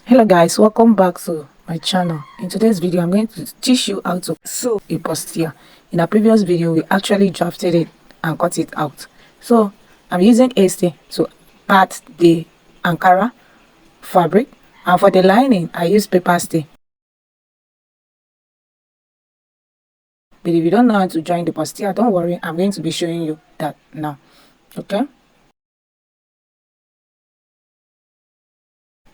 Hello guys, welcome back to my channel. In today's video I'm going to teach you how to sew a bustier. In our previous video we actually drafted it and cut it out. So I'm using AC to part the Ankara fabric, and for the lining I use paper stay. But if you don't know how to join the bustier, don't worry, I'm going to be showing you that now. Okay,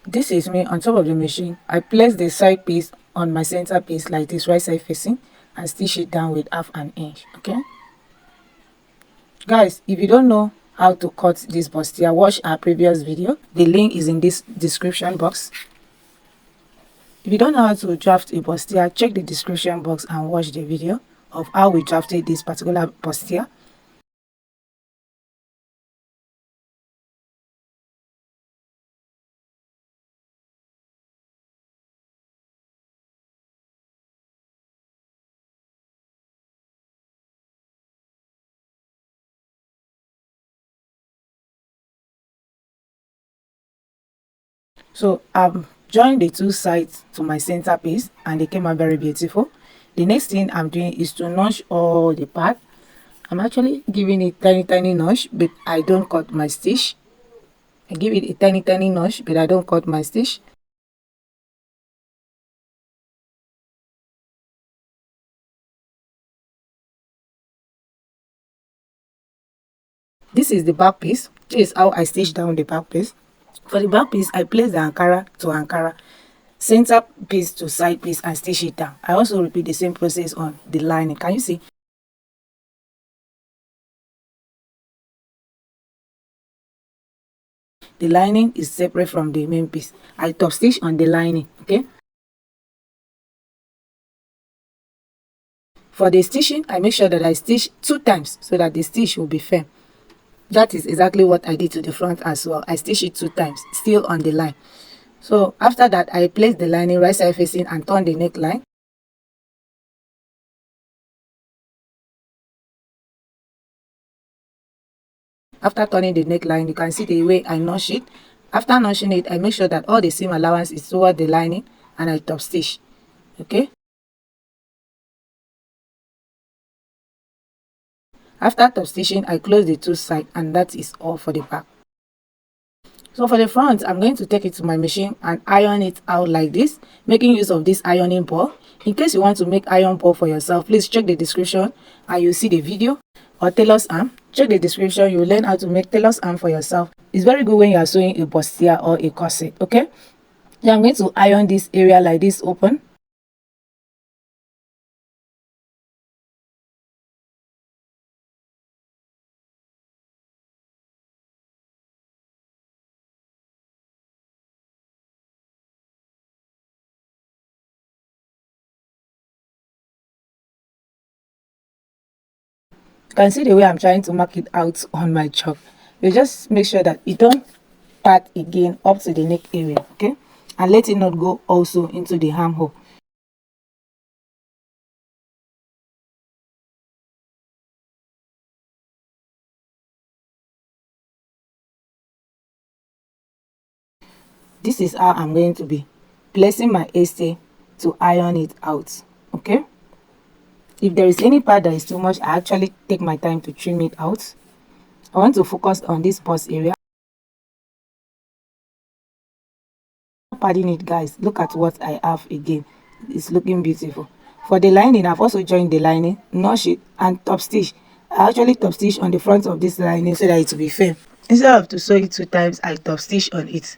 this is me on top of the machine. I place the side piece on my center piece like this, right side facing, and stitch it down with 1/2 inch. Okay guys, if you don't know how to cut this bustier, watch our previous video. The link is in this description box. If you don't know how to draft a bustier, check the description box and watch the video of how we drafted this particular bustier. So I've joined the two sides to my center piece and they came out very beautiful. The next thing I'm doing is to notch all the part. I'm actually giving it tiny notch, but I don't cut my stitch. I give it a tiny notch, but I don't cut my stitch. This is the back piece. This is how I stitch down the back piece. For the back piece, I place the Ankara to Ankara, center piece to side piece, and stitch it down. I also repeat the same process on the lining. Can you see? The lining is separate from the main piece. I top stitch on the lining. Okay. For the stitching, I make sure that I stitch 2 times so that the stitch will be firm. That is exactly what I did to the front as well. I stitch it 2 times, still on the line. So after that, I place the lining right side facing and turn the neckline. After turning the neckline, you can see the way I notch it. After notching it, I make sure that all the seam allowance is toward the lining and I top stitch. Okay. After top stitching, I close the 2 sides, and that is all for the back. So for the front, I'm going to take it to my machine and iron it out like this, making use of this ironing board. In case you want to make iron board for yourself, please check the description and you'll see the video. Or tailor's arm, check the description, you'll learn how to make tailor's arm for yourself. It's very good when you are sewing a bustier or a corset. Okay, so I'm going to iron this area like this open. You can see the way I'm trying to mark it out on my chalk. You just make sure that you don't part again up to the neck area. Okay, and let it not go also into the armhole. This is how I'm going to be placing my AC to iron it out. Okay, if there is any part that is too much, I actually take my time to trim it out. I want to focus on this bust area. Padding it, guys, look at what I have again. It's looking beautiful. For the lining, I've also joined the lining, notch it, and top stitch. I actually top stitch on the front of this lining so that it will be firm. Instead of to sew it 2 times, I top stitch on it.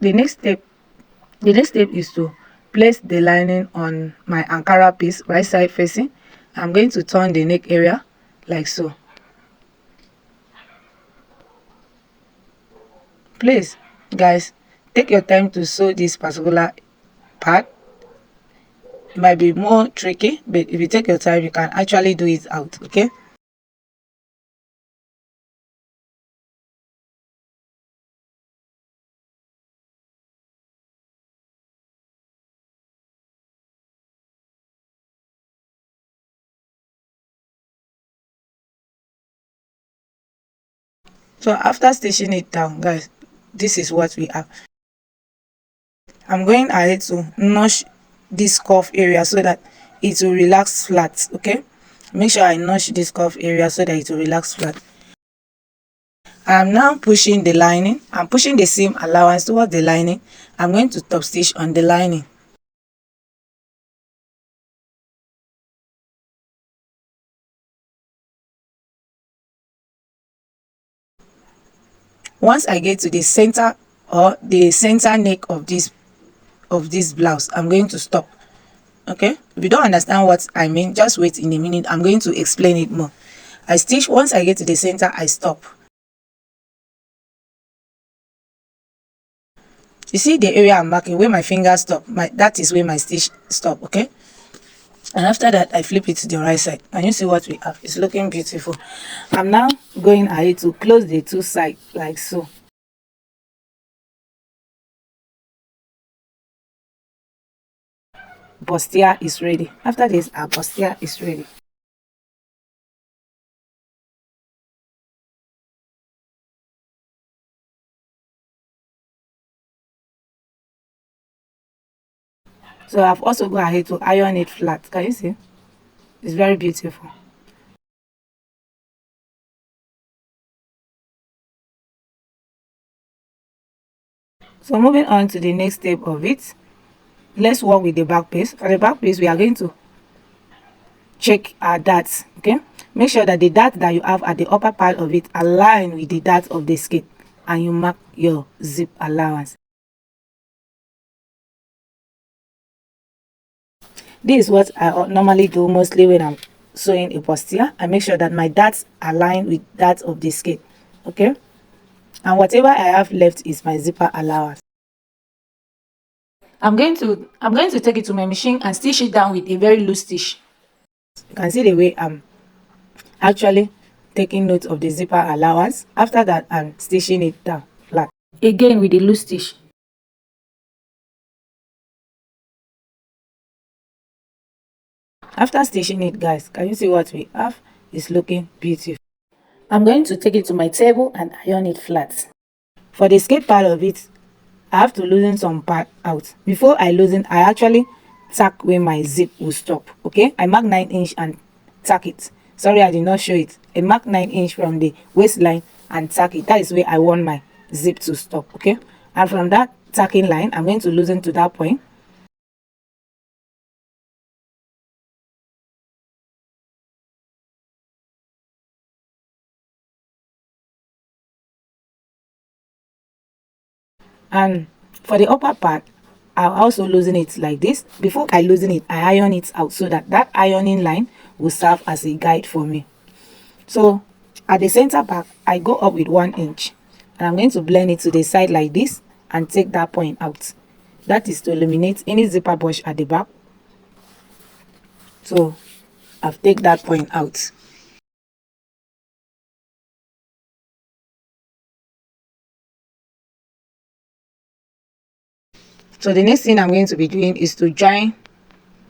The next step is to place the lining on my Ankara piece right side facing. I'm going to turn the neck area like so. Please guys, take your time to sew this particular part. It might be more tricky, but if you take your time you can actually do it out. Okay, So after stitching it down, guys, this is what we have. I'm going ahead to notch this cuff area so that it will relax flat. Okay, make sure I notch this cuff area so that it will relax flat. I'm now pushing the lining. I'm pushing the seam allowance towards the lining. I'm going to top stitch on the lining. Once I get to the center or the center neck of this blouse, I'm going to stop. Okay, if you don't understand what I mean, just wait in a minute. I'm going to explain it more. I stitch. Once I get to the center, I stop. You see the area I'm marking where my finger stop, that is where my stitch stop. Okay, and after that I flip it to the right side and you see what we have. It's looking beautiful. I'm now going ahead to close the two sides like so. Bustier is ready. After this, our bustier is ready. So I've also gone ahead to iron it flat. Can you see? It's very beautiful. So moving on to the next step of it, let's work with the back piece. For the back piece, we are going to check our darts. Okay, make sure that the dart that you have at the upper part of it align with the dart of the skirt, and you mark your zip allowance. This is what I normally do mostly when I'm sewing a bustier. I make sure that my darts align with that of the skirt. Okay, and whatever I have left is my zipper allowance. I'm going to take it to my machine and stitch it down with a very loose stitch. You can see the way I'm actually taking note of the zipper allowance. After that, I'm stitching it down flat again with a loose stitch. After stitching it, guys, can you see what we have? It's looking beautiful. I'm going to take it to my table and iron it flat. For the skirt part of it, I have to loosen some part out. Before I loosen, I actually tack where my zip will stop. Okay, I mark 9" and tack it. Sorry, I did not show it. I mark 9" from the waistline and tack it. That is where I want my zip to stop. Okay, and from that tacking line, I'm going to loosen to that point. And for the upper part, I'll also loosen it like this. Before I loosen it, I iron it out so that that ironing line will serve as a guide for me. So at the center back, I go up with 1" and I'm going to blend it to the side like this and take that point out. That is to eliminate any zipper bush at the back. So I've taken that point out. So the next thing I'm going to be doing is to join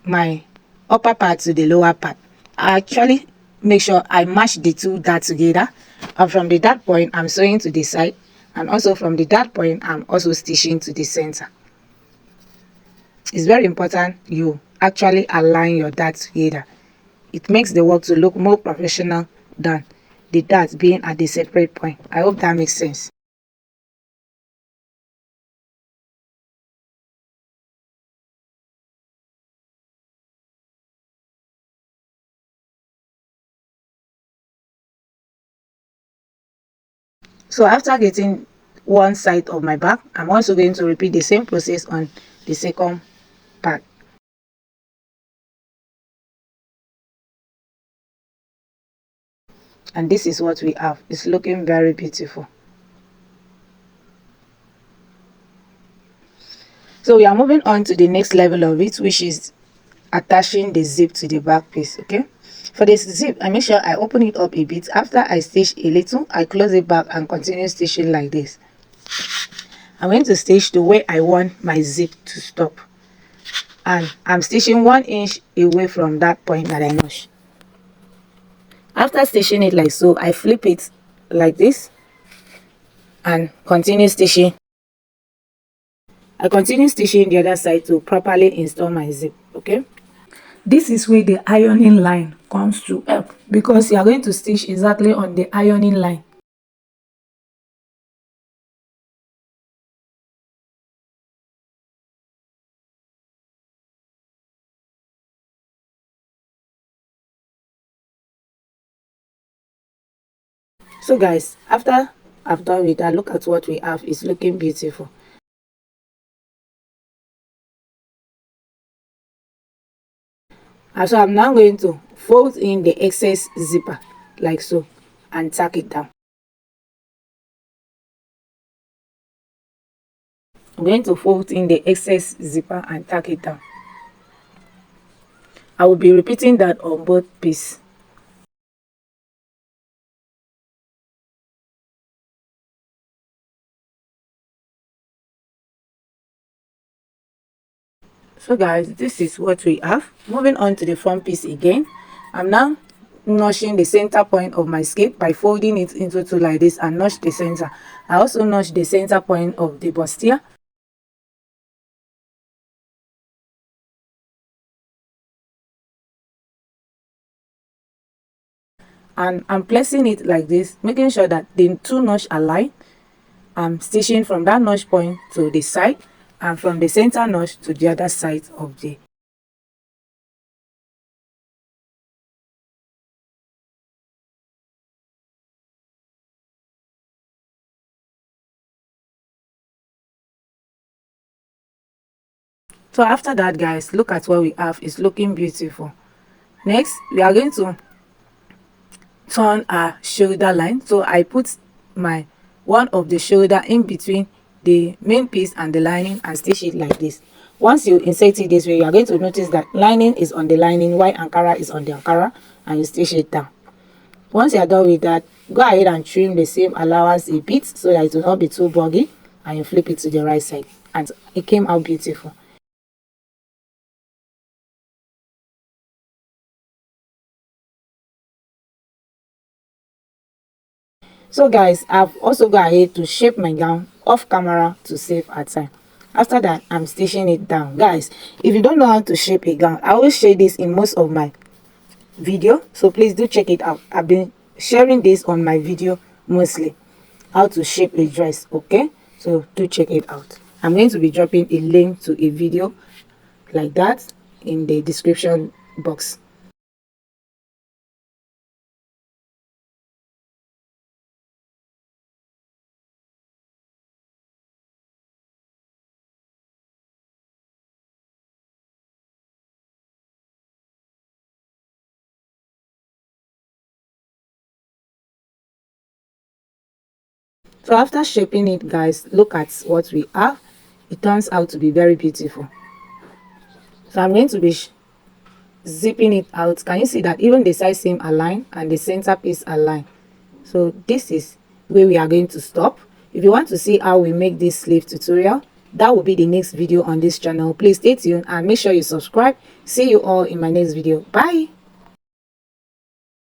my upper part to the lower part. I actually make sure I match the two darts together, and from the dart point I'm sewing to the side, and also from the dart point I'm also stitching to the center. It's very important you actually align your darts together. It makes the work to look more professional than the darts being at the separate point. I hope that makes sense. So after getting one side of my back, I'm also going to repeat the same process on the second part. And this is what we have. It's looking very beautiful. So we are moving on to the next level of it, which is attaching the zip to the back piece. Okay, for this zip, I make sure I open it up a bit. After I stitch a little, I close it back and continue stitching like this. I'm going to stitch the way I want my zip to stop, and I'm stitching 1" away from that point that I notched. After stitching it like so, I flip it like this and continue stitching. I continue stitching the other side to properly install my zip. Okay, this is where the ironing line comes to help, because you are going to stitch exactly on the ironing line. So guys, after I've done with that, look at what we have. It's looking beautiful. And so I'm now going to fold in the excess zipper like so and tack it down. I'm going to fold in the excess zipper and tack it down. I will be repeating that on both pieces. So guys, this is what we have. Moving on to the front piece again, I'm now notching the center point of my skein by folding it into two like this and notch the center. I also notch the center point of the bustier. And I'm placing it like this, making sure that the two notch align. I'm stitching from that notch point to the side and from the center notch to the other side of the. So after that guys, look at what we have. It's looking beautiful. Next, we are going to turn our shoulder line. So I put my one of the shoulder in between the main piece and the lining and stitch it like this. Once you insert it this way, you are going to notice that lining is on the lining while ankara is on the ankara, and you stitch it down. Once you are done with that, go ahead and trim the seam allowance a bit so that it will not be too buggy, and you flip it to the right side, and it came out beautiful. So guys, I've also got ahead to shape my gown off camera to save our time. After that, I'm stitching it down. Guys, if you don't know how to shape a gown, I always share this in most of my video, so please do check it out. I've been sharing this on my video mostly, how to shape a dress. Okay, so do check it out. I'm going to be dropping a link to a video like that in the description box. So after shaping it guys, look at what we have. It turns out to be very beautiful. So I'm going to be zipping it out. Can you see that even the side seam align and the center piece align? So this is where we are going to stop. If you want to see how we make this sleeve tutorial, that will be the next video on this channel. Please stay tuned and make sure you subscribe. See you all in my next video. Bye.